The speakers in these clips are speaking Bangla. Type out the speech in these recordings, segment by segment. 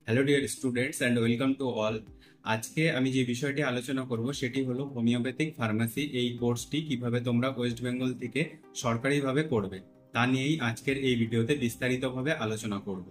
Hello dear students and welcome to all. আজকে আমি যে বিষয়টি আলোচনা করব সেটি হলো হোমিওপ্যাথিক ফার্মাসি। এই কোর্সটি কিভাবে তোমরা ওয়েস্ট বেঙ্গল থেকে সরকারিভাবে করবে তা নিয়েই আজকের এই ভিডিওতে বিস্তারিতভাবে আলোচনা করব।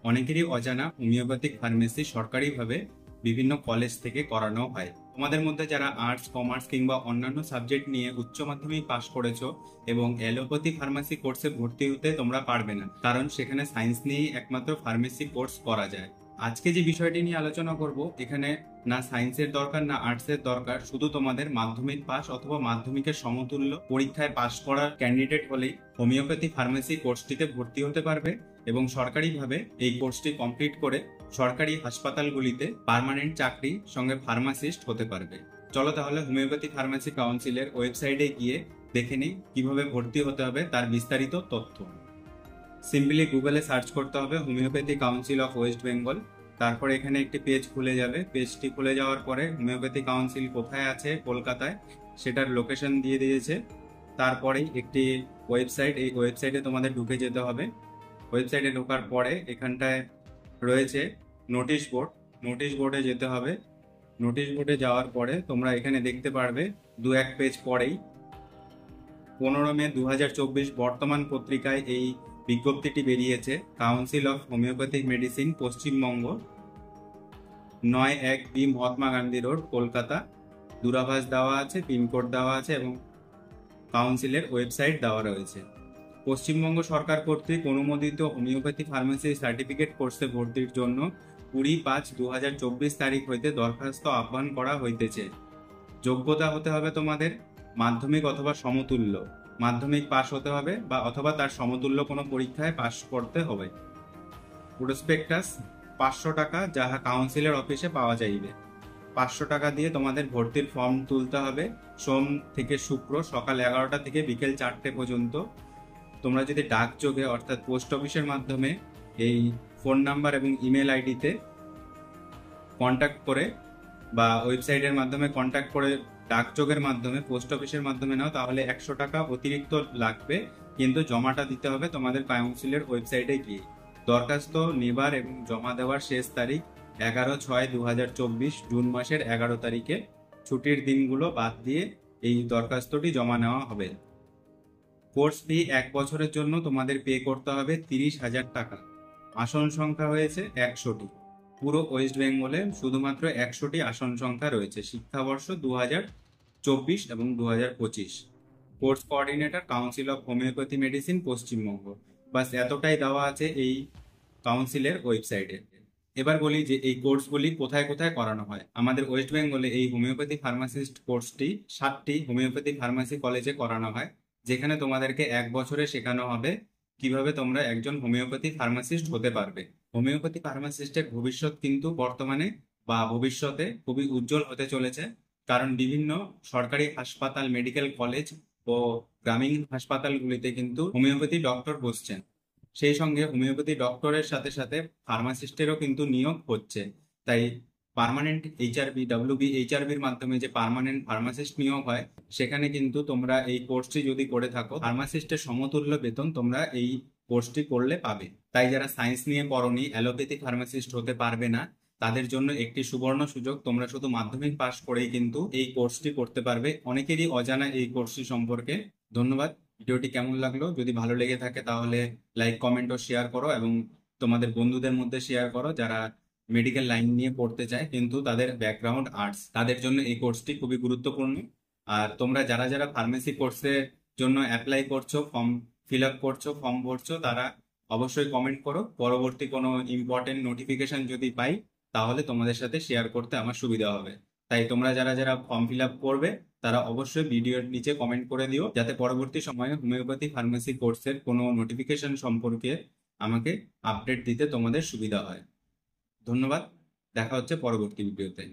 অনেকেরই অজানা হোমিওপ্যাথিক ফার্মেসি সরকারিভাবে বিভিন্ন কলেজ থেকে করানো হয়। তোমাদের মধ্যে যারা আর্টস, কমার্স কিংবা অন্যান্য সাবজেক্ট নিয়ে উচ্চ মাধ্যমিক পাশ করেছো এবং অ্যালোপ্যাথি ফার্মাসি কোর্সে ভর্তি হতে তোমরা পারবে না, কারণ সেখানে সায়েন্স নিয়েই একমাত্র ফার্মেসি কোর্স করা যায়। আজকে যে বিষয়টি নিয়ে আলোচনা করব, এখানে না সায়েন্সের দরকার না আর্টসের দরকার, শুধু তোমাদের মাধ্যমিক পাস অথবা মাধ্যমিকের সমতুল্য পরীক্ষায় পাশ করা ক্যান্ডিডেট হলেই হোমিওপ্যাথি ফার্মেসি কোর্সটিতে ভর্তি হতে পারবে এবং সরকারিভাবে এই কোর্সটি কমপ্লিট করে সরকারি হাসপাতালগুলিতে পার্মানেন্ট চাকরি সঙ্গে ফার্মাসিস্ট হতে পারবে। চলো তাহলে হোমিওপ্যাথি ফার্মেসি কাউন্সিলের ওয়েবসাইটে গিয়ে দেখে নিই কিভাবে ভর্তি হতে হবে তার বিস্তারিত তথ্য। সিম্পলি গুগলে সার্চ করতে হবে homeopathy council of West Bengal. তারপর এখানে একটি পেজ খুলে যাবে। পেজটি খুলে যাওয়ার পরে হোমিওপ্যাথি কাউন্সিল কোথায় আছে, কলকাতায়, সেটার লোকেশন দিয়ে দিয়েছে। তারপরেই একটি ওয়েবসাইট, এই ওয়েবসাইটে তোমাদের ঢুকে যেতে হবে। ওয়েবসাইটে ঢোকার পরে এখানটায় রয়েছে নোটিশ বোর্ড, নোটিশ বোর্ডে যেতে হবে। নোটিশ বোর্ডে যাওয়ার পরে তোমরা এখানে দেখতে পারবে দু এক পেজ পরেই 15 মে 2024 বর্তমান পত্রিকায় এই বিজ্ঞপ্তিটি বেরিয়েছে। Council of homeopathic medicine Paschimbanga, 9-1-B Mahatma Gandhi road, Kolkata. দূরাভাষ দেওয়া আছে, পিনকোড দেওয়া আছে এবং কাউন্সিলের ওয়েবসাইট দেওয়া রয়েছে। পশ্চিমবঙ্গ সরকার কর্তৃক অনুমোদিত হোমিওপ্যাথি ফার্মেসি সার্টিফিকেট কোর্সে ভর্তির জন্য 20-5-2024 তারিখ হইতে দরখাস্ত আহ্বান করা হইতেছে। যোগ্যতা হতে হবে তোমাদের মাধ্যমিক অথবা সমতুল্য, মাধ্যমিক পাস হতে হবে বা অথবা তার সমতুল্য কোনো পরীক্ষায় পাস করতে হবে। প্রসপেক্টাস 500 টাকা, যাহা কাউন্সিলের অফিসে পাওয়া যাইবে। 500 টাকা দিয়ে তোমাদের ভর্তির ফর্ম তুলতে হবে। সোম থেকে শুক্র সকাল 11টা থেকে বিকেল 4টে পর্যন্ত। তোমরা যদি ডাকযোগে অর্থাৎ পোস্ট অফিসের মাধ্যমে এই ফোন নাম্বার এবং ইমেল আইডিতে কন্ট্যাক্ট করে বা ওয়েবসাইটের মাধ্যমে কন্ট্যাক্ট করে ডাকযোগের মাধ্যমে পোস্ট অফিসের মাধ্যমে নাও, তাহলে 100 টাকা অতিরিক্ত লাগবে, কিন্তু জমাটা দিতে হবে তোমাদের কাউন্সিলের ওয়েবসাইটে গিয়ে। দরখাস্ত নেবার এবং জমা দেওয়ার শেষ তারিখ 11/6/2024, জুন মাসের 11 তারিখে। ছুটির দিনগুলো বাদ দিয়ে এই দরখাস্তটি জমা নেওয়া হবে। কোর্স ফি 1 বছরের জন্য তোমাদের পে করতে হবে 30,000 টাকা। আসন সংখ্যা হয়েছে 100টি। পুরো ওয়েস্ট বেঙ্গলে শুধুমাত্র 100টি আসন সংখ্যা রয়েছে। শিক্ষাবর্ষ 2024 এবং 2025। Course coordinator council of homeopathy medicine Paschimbanga. বাস এতটাই দেওয়া আছে এই কাউন্সিলের ওয়েবসাইটে। এবার বলি যে এই কোর্সগুলি কোথায় কোথায় করানো হয়। আমাদের ওয়েস্ট বেঙ্গলে এই হোমিওপ্যাথি ফার্মাসিস্ট কোর্সটি 7টি হোমিওপ্যাথি ফার্মাসি কলেজে করানো হয়, যেখানে তোমাদেরকে 1 বছরে শেখানো হবে কিভাবে তোমরা একজন হোমিওপ্যাথি ফার্মাসিস্ট হতে পারবে। হোমিওপ্যাথি ফার্মাসিস্টের ভবিষ্যৎ কিন্তু বর্তমানে বা ভবিষ্যতে খুবই উজ্জ্বল হতে চলেছে, কারণ বিভিন্ন সরকারি হাসপাতাল, মেডিকেল কলেজ ও গ্রামীণ হাসপাতালগুলিতে কিন্তু হোমিওপ্যাথি ডক্টর বসছেন। সেই সঙ্গে হোমিওপ্যাথি ডক্টরের সাথে সাথে ফার্মাসিস্টেরও কিন্তু নিয়োগ হচ্ছে। তাই পার্মানেন্ট এইচআরবি, WBHRBর মাধ্যমে যে পার্মানেন্ট ফার্মাসিস্ট নিয়োগ হয়, সেখানে কিন্তু তোমরা এই কোর্সটি যদি করে থাকো, ফার্মাসিস্টের সমতুল্য বেতন তোমরা এই কোর্সটি করলে পাবে। তাই যারা সায়েন্স নিয়ে পড়োনি, অ্যালোপ্যাথি ফার্মাসিস্ট হতে পারবে না, তাদের জন্য একটি সুবর্ণ সুযোগ। তোমরা শুধু মাধ্যমিক পাশ করেই কিন্তু এই কোর্সটি করতে পারবে। অনেকেরই অজানা এই কোর্সটি সম্পর্কে। ধন্যবাদ। ভিডিওটি কেমন লাগলো? যদি ভালো লেগে থাকে তাহলে লাইক, কমেন্ট ও শেয়ার করো এবং তোমাদের বন্ধুদের মধ্যে শেয়ার করো যারা মেডিকেল লাইন নিয়ে পড়তে চায় কিন্তু তাদের ব্যাকগ্রাউন্ড আর্টস। তাদের জন্য এই কোর্সটি খুবই গুরুত্বপূর্ণ। আর তোমরা যারা যারা ফার্মেসি কোর্সের জন্য অ্যাপ্লাই করছো, ফর্ম ফিল আপ করছো, ফর্ম ভরছো, তারা অবশ্যই কমেন্ট করো। পরবর্তী কোনো ইম্পর্টেন্ট নোটিফিকেশন যদি পাই তাহলে তোমাদের সাথে শেয়ার করতে আমার সুবিধা হবে। তাই তোমরা যারা যারা ফর্ম ফিল আপ করবে তারা অবশ্যই ভিডিওর নিচে কমেন্ট করে দিও, যাতে পরবর্তী সময়ে হোমিওপ্যাথি ফার্মেসি কোর্সের কোনো নোটিফিকেশন সম্পর্কে আমাকে আপডেট দিতে তোমাদের সুবিধা হয়। ধন্যবাদ। দেখা হচ্ছে পরবর্তী ভিডিওতে।